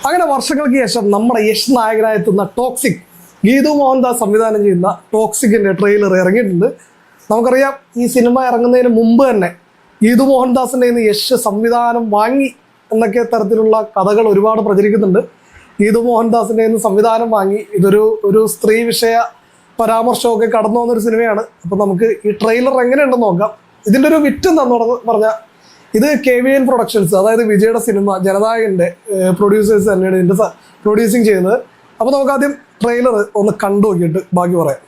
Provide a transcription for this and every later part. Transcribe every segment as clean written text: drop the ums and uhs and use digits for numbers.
അങ്ങനെ വർഷങ്ങൾക്ക് ശേഷം നമ്മുടെ യശ് നായകനായെത്തുന്ന ടോക്സിക് ഗീതു മോഹൻദാസ് സംവിധാനം ചെയ്യുന്ന ടോക്സിക്കിന്റെ ട്രെയിലർ ഇറങ്ങിയിട്ടുണ്ട്. നമുക്കറിയാം ഈ സിനിമ ഇറങ്ങുന്നതിന് മുമ്പ് തന്നെ ഗീതു മോഹൻദാസിൻ്റെ യശ് സംവിധാനം വാങ്ങി എന്നൊക്കെ തരത്തിലുള്ള കഥകൾ ഒരുപാട് പ്രചരിക്കുന്നുണ്ട്. ഗീതു മോഹൻദാസിൻ്റെ സംവിധാനം വാങ്ങി ഇതൊരു സ്ത്രീ വിഷയ പരാമർശമൊക്കെ കടന്നു വന്നൊരു സിനിമയാണ്. അപ്പോൾ നമുക്ക് ഈ ട്രെയിലർ എങ്ങനെയുണ്ടെന്ന് നോക്കാം. ഇതിൻ്റെ ഒരു വിറ്റ് എന്താണെന്ന് പറഞ്ഞാൽ ഇത് KVN പ്രൊഡക്ഷൻസ്, അതായത് വിജയുടെ സിനിമ ജനനായകൻ്റെ പ്രൊഡ്യൂസേഴ്സ് തന്നെയാണ് ഇതിൻ്റെ പ്രൊഡ്യൂസിങ് ചെയ്യുന്നത്. അപ്പോൾ നമുക്ക് ആദ്യം ട്രെയിലർ ഒന്ന് കണ്ടു നോക്കിയിട്ട് ബാക്കി പറയാം.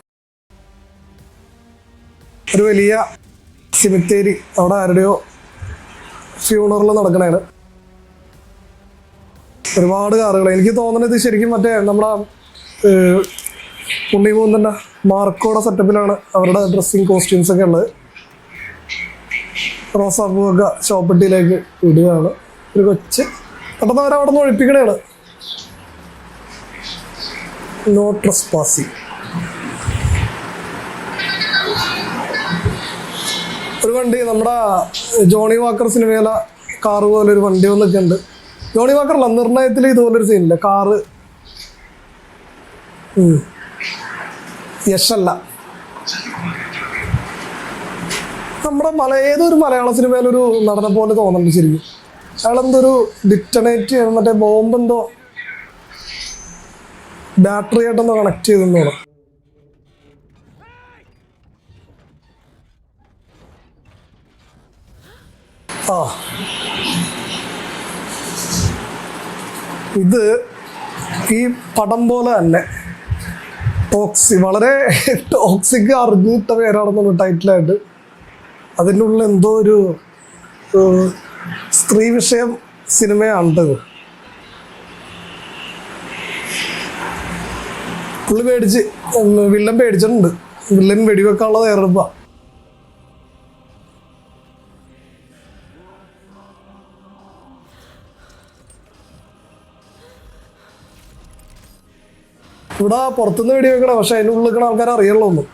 ഒരു വലിയ സിമിത്തേരി, അവിടെ ആരുടെയോ ഫ്യൂണറൽ നടക്കണതാണ്. ഒരുപാട് കാറുകൾ. എനിക്ക് തോന്നുന്നത് ശരിക്കും മറ്റേ നമ്മുടെ ഉണ്ണിമൂന്നൻ്റെ മാർക്കോടെ സെറ്റപ്പിലാണ് അവരുടെ ഡ്രസ്സിങ് കോസ്റ്റ്യൂംസ് ഒക്കെ ഉള്ളത്. റോസാപ്പൂവൊക്കെ ഷോപ്പെട്ടിയിലേക്ക് ഇടുകയാണ്. ഒരു കൊച്ച് പെട്ടെന്ന് അവരവിടെ നിന്ന് ഒഴിപ്പിക്കണതാണ്. നോ ട്രസ്പാസിങ്. ഒരു വണ്ടി നമ്മുടെ ജോണി വാക്കർ സിനിമയിലെ കാറ് പോലെ ഒരു വണ്ടി വന്നൊക്കെ ഉണ്ട്. ജോണി വാക്കറല്ല, നിർണയത്തിൽ ഇതുപോലൊരു സീനില്ല, കാറ്. യശല്ല, നമ്മുടെ ഏതൊരു മലയാള സിനിമയിലൊരു നടനെ പോലെ തോന്നുന്നുണ്ട് ശരിക്കും. അയാളെന്തൊരു ഡിറ്റണേറ്റ് മറ്റേ ബോംബെന്തോ ബാറ്ററി ആയിട്ടൊന്ന് കണക്ട് ചെയ്തെന്നോണം. ഇത് ഈ പടം പോലെ തന്നെ വളരെ ടോക്സിക് അറിഞ്ഞിട്ട പേരാണെന്നുള്ള ടൈറ്റിലായിട്ട്. അതിൻ്റെ ഉള്ളിൽ എന്തോ ഒരു സ്ത്രീ വിഷയം സിനിമയാണത്. പുള്ളി വില്ലൻ പേടിച്ചിട്ടുണ്ട്. വില്ലൻ വെടിവെക്കാനുള്ള തയ്യാറെടുപ്പാ. ഇവിടെ പുറത്തുനിന്ന് വെടിവെക്കണം, പക്ഷെ അതിൻ്റെ ഉള്ളിൽ നിൽക്കുന്ന ആൾക്കാർ അറിയുള്ളൂ ഒന്നും.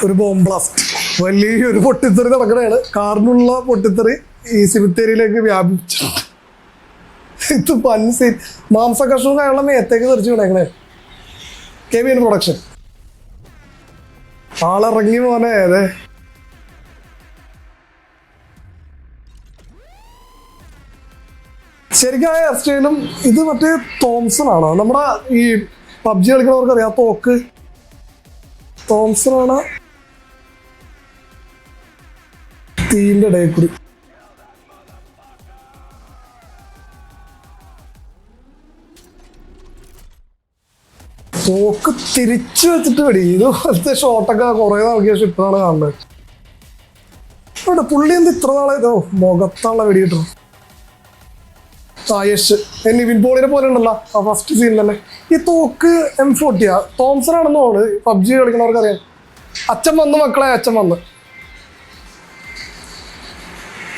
ഒരു ബോംബ് ബ്ലാസ്റ്റ്, വലിയൊരു പൊട്ടിത്തെറി നടക്കണതാണ്. കാറിനുള്ള പൊട്ടിത്തെറി ഈ സിമിത്തേരിയിലേക്ക് വ്യാപിച്ചിട്ടുണ്ട്. ഇത് പൻസി മാംസകഷ്ണവും അയാളുടെ മേത്തേക്ക് തെറിച്ച് കിടക്കണേ. KVN പ്രൊഡക്ഷൻ ആളിറങ്ങി മോനെ. അതെ, ശരിക്കും ആ ഹെയർ സ്റ്റൈലും. ഇത് മറ്റേ തോംസൺ ആണോ? നമ്മുടെ ഈ PUBG കളിക്കുന്നവർക്ക് അറിയാം, തോക്ക് തോംസൺ ആണ്. തീൻ്റെ ഇടയിൽ കൂടി തോക്ക് തിരിച്ചു വെച്ചിട്ട് വെടി. ഇതുപോലത്തെ ഷോട്ടൊക്കെ കുറെ നാൾക്ക് ശേഷം ഇപ്പോഴാണ് കാണുന്നത്. അവിടെ പുള്ളി എന്ത് ഇത്ര നാളെ മുഖത്തുള്ള വെടി കിട്ടും. യശ് നിവിൻ പോളിനെ പോലെ ഉണ്ടല്ലോ ആ ഫസ്റ്റ് സീനിൽ തന്നെ. ഈ തോക്ക് M40 തോംസൺ ആണെന്ന് തോന്നുന്നു. PUBG കളിക്കുന്നവർക്ക് അറിയാം. അച്ഛൻ വന്ന് മക്കളെ, അച്ഛൻ വന്ന്.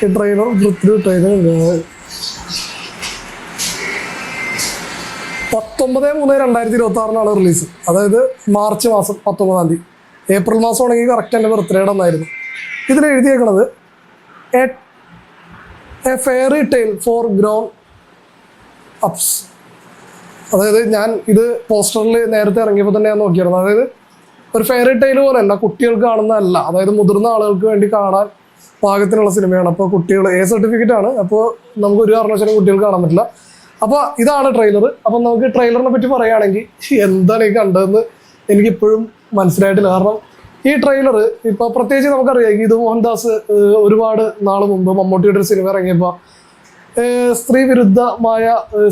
ഈ ട്രെയിലർ 19/3/2026 റിലീസ്. അതായത് മാർച്ച് മാസം 19-ാം തീയതി. ഏപ്രിൽ മാസം ആണെങ്കിൽ കറക്റ്റ് എൻ്റെ ബർത്ത്ഡേയുടെ ഒന്നായിരുന്നു. ഇതിൽ എഴുതിയേക്കണത് a fairy tale for grown ups. അതായത് ഞാൻ ഇത് പോസ്റ്ററിൽ നേരത്തെ ഇറങ്ങിയപ്പോൾ തന്നെ ഞാൻ നോക്കിയിരുന്നു. അതായത് ഒരു ഫെയറി ടെയിൽ പോലെയല്ല, കുട്ടികൾക്ക് കാണുന്നതല്ല. അതായത് മുതിർന്ന ആളുകൾക്ക് വേണ്ടി കാണാൻ പാകത്തിനുള്ള സിനിമയാണ്. അപ്പോൾ കുട്ടികൾ സർട്ടിഫിക്കറ്റ് ആണ്. അപ്പോൾ നമുക്ക് ഒരു കാരണവശാലും കുട്ടികൾക്ക് കാണാൻ പറ്റില്ല. അപ്പോൾ ഇതാണ് ട്രെയിലർ. അപ്പം നമുക്ക് ട്രെയിലറിനെ പറ്റി പറയുകയാണെങ്കിൽ എന്താണ് ഈ കണ്ടതെന്ന് എനിക്കിപ്പോഴും മനസ്സിലായിട്ടില്ല. കാരണം ഈ ട്രെയിലർ ഇപ്പോൾ പ്രത്യേകിച്ച് നമുക്കറിയാം, ഗീതു മോഹൻദാസ് ഒരുപാട് നാൾ മുമ്പ് മമ്മൂട്ടിയുടെ ഒരു സിനിമ ഇറങ്ങിയപ്പോൾ സ്ത്രീ വിരുദ്ധമായ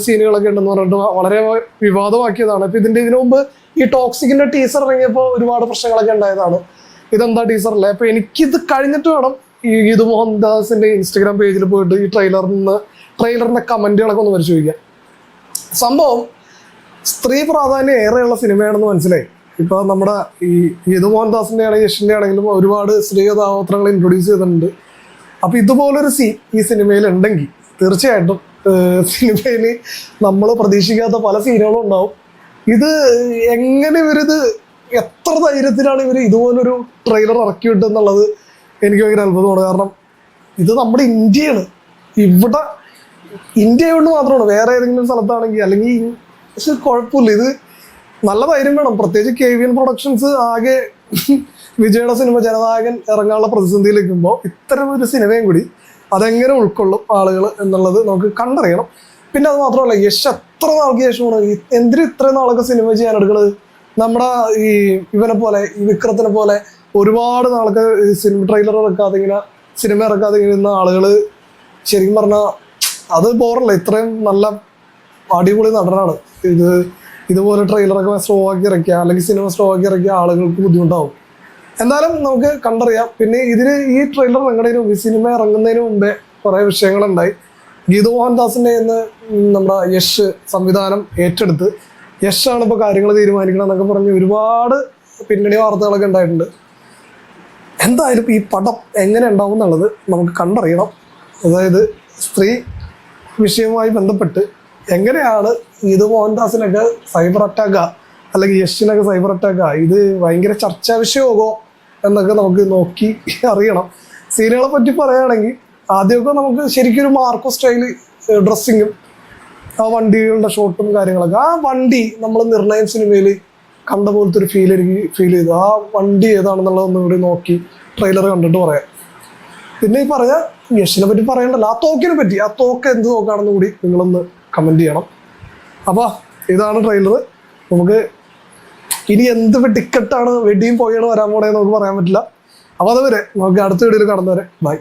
സീനുകളൊക്കെ ഉണ്ടെന്ന് പറഞ്ഞിട്ട് വളരെ വിവാദമാക്കിയതാണ്. അപ്പോൾ ഇതിനു മുമ്പ് ഈ ടോക്സിക്കിൻ്റെ ടീസർ ഇറങ്ങിയപ്പോൾ ഒരുപാട് പ്രശ്നങ്ങളൊക്കെ ഉണ്ടായതാണ്. ഇതെന്താ ടീസറല്ലേ? അപ്പോൾ എനിക്കിത് കഴിഞ്ഞിട്ട് വേണം ഈ ഗീതു മോഹൻദാസിൻ്റെ ഇൻസ്റ്റഗ്രാം പേജിൽ പോയിട്ട് ഈ ട്രെയിലറിൻ്റെ കമൻറ്റുകളൊക്കെ ഒന്ന് പരിശോധിക്കാം. സംഭവം സ്ത്രീ പ്രാധാന്യം ഏറെയുള്ള സിനിമയാണെന്ന് മനസ്സിലായി. ഇപ്പോൾ നമ്മുടെ ഈ ഗീതു മോഹൻദാസിൻ്റെ ആണെങ്കിലും യഷിൻ്റെ ആണെങ്കിലും ഒരുപാട് സ്ത്രീ കഥാപാത്രങ്ങൾ ഇൻട്രൊഡ്യൂസ് ചെയ്തിട്ടുണ്ട്. അപ്പോൾ ഇതുപോലൊരു സീൻ ഈ സിനിമയിൽ ഉണ്ടെങ്കിൽ തീർച്ചയായിട്ടും സിനിമയിൽ നമ്മൾ പ്രതീക്ഷിക്കാത്ത പല സീനുകളും ഉണ്ടാവും. ഇത് എങ്ങനെ ഇവരിത് എത്ര ധൈര്യത്തിലാണ് ഇവർ ഇതുപോലൊരു ട്രെയിലർ ഇറക്കി വിട്ടെന്നുള്ളത് എനിക്ക് ഭയങ്കര അത്ഭുതമാണ്. കാരണം ഇത് നമ്മുടെ ഇന്ത്യയാണ്. ഇവിടെ ഇന്ത്യ കൊണ്ട് മാത്രമാണ്, വേറെ ഏതെങ്കിലും സ്ഥലത്താണെങ്കിൽ അല്ലെങ്കിൽ പക്ഷെ കുഴപ്പമില്ല. ഇത് നല്ല ധൈര്യം വേണം. പ്രത്യേകിച്ച് KVN പ്രൊഡക്ഷൻസ് ആകെ വിജയുടെ സിനിമ ജനനായകൻ ഇറങ്ങാനുള്ള പ്രതിസന്ധിയിൽ നിൽക്കുമ്പോൾ ഇത്തരം ഒരു സിനിമയും കൂടി അതെങ്ങനെ ഉൾക്കൊള്ളും ആളുകൾ എന്നുള്ളത് നമുക്ക് കണ്ടറിയണം. പിന്നെ അത് മാത്രമല്ല, യശ് എത്ര നാൾക്ക് ശേഷമാണ് എന്തിനും ഇത്രയും നാളൊക്കെ സിനിമ ചെയ്യാൻ എടുക്കുന്നത്. നമ്മുടെ ഈ ഇവനെ പോലെ ഈ വിക്രത്തിനെ പോലെ ഒരുപാട് നാൾക്ക് സിനിമ ട്രെയിലർ ഇറക്കാതെ ഇങ്ങനെ സിനിമ ഇറക്കാതെ ഇങ്ങനെ ഇരുന്ന ആളുകൾ ശരിക്കും പറഞ്ഞാൽ അത് ബോറല്ല. ഇത്രയും നല്ല അടിപൊളി നടനാണ്. ഇതുപോലെ ട്രെയിലറൊക്കെ സ്ലോ ആക്കി ഇറക്കിയ അല്ലെങ്കിൽ സിനിമ സ്ലോ ആക്കി ഇറക്കിയ ആളുകൾക്ക് ബുദ്ധിമുട്ടാവും. എന്തായാലും നമുക്ക് കണ്ടറിയാം. പിന്നെ ഈ ട്രെയിലർ ഇറങ്ങുന്നതിന് മുമ്പ്, ഈ സിനിമ ഇറങ്ങുന്നതിന് മുമ്പേ കുറേ വിഷയങ്ങളുണ്ടായി. ഗീതു മോഹൻദാസിൻ്റെ ഇന്ന് നമ്മുടെ യശ് സംവിധാനം ഏറ്റെടുത്ത് യശാണ് ഇപ്പോൾ കാര്യങ്ങൾ തീരുമാനിക്കണം എന്നൊക്കെ പറഞ്ഞ് ഒരുപാട് പിന്നണി വാർത്തകളൊക്കെ ഉണ്ടായിട്ടുണ്ട്. എന്തായാലും ഈ പടം എങ്ങനെ ഉണ്ടാവും എന്നുള്ളത് നമുക്ക് കണ്ടറിയണം. അതായത് സ്ത്രീ വിഷയവുമായി ബന്ധപ്പെട്ട് എങ്ങനെയാണ് ഗീതു മോഹൻദാസിനൊക്കെ സൈബർ അറ്റാക്കാ അല്ലെങ്കിൽ യശിനൊക്കെ സൈബർ അറ്റാക്കാ, ഇത് ഭയങ്കര ചർച്ചാ വിഷയമാകോ എന്നൊക്കെ നമുക്ക് നോക്കി അറിയണം. സീനുകളെ പറ്റി പറയുകയാണെങ്കിൽ ആദ്യമൊക്കെ നമുക്ക് ശരിക്കും ഒരു മാർക്കോ സ്റ്റൈല് ഡ്രസ്സിങ്ങും ആ വണ്ടികളുടെ ഷോട്ടും കാര്യങ്ങളൊക്കെ, ആ വണ്ടി നമ്മൾ നിർണയം സിനിമയിൽ കണ്ട പോലത്തെ ഒരു എനിക്ക് ഫീൽ ചെയ്തു. ആ വണ്ടി ഏതാണെന്നുള്ളതൊന്നും കൂടി നോക്കി ട്രെയിലർ കണ്ടിട്ട് പറയാം. പിന്നെ ഈ പറഞ്ഞ യശിനെ പറ്റി പറയണ്ടല്ലോ, ആ തോക്കിനെ പറ്റി, ആ തോക്ക് എന്ത് തോക്കാണെന്ന് കൂടി നിങ്ങളൊന്ന് കമൻറ്റ് ചെയ്യണം. അപ്പോൾ ഇതാണ് ട്രെയിലർ. നമുക്ക് ഇനി എന്ത് ടിക്കറ്റാണ് വെടിയും പോയാണ് വരാൻ പോണേന്ന് നമുക്ക് പറയാൻ പറ്റില്ല. അപ്പോൾ അതുവരെ നമുക്ക് അടുത്ത വീഡിയോയിൽ കാണുന്നവരെ ബൈ.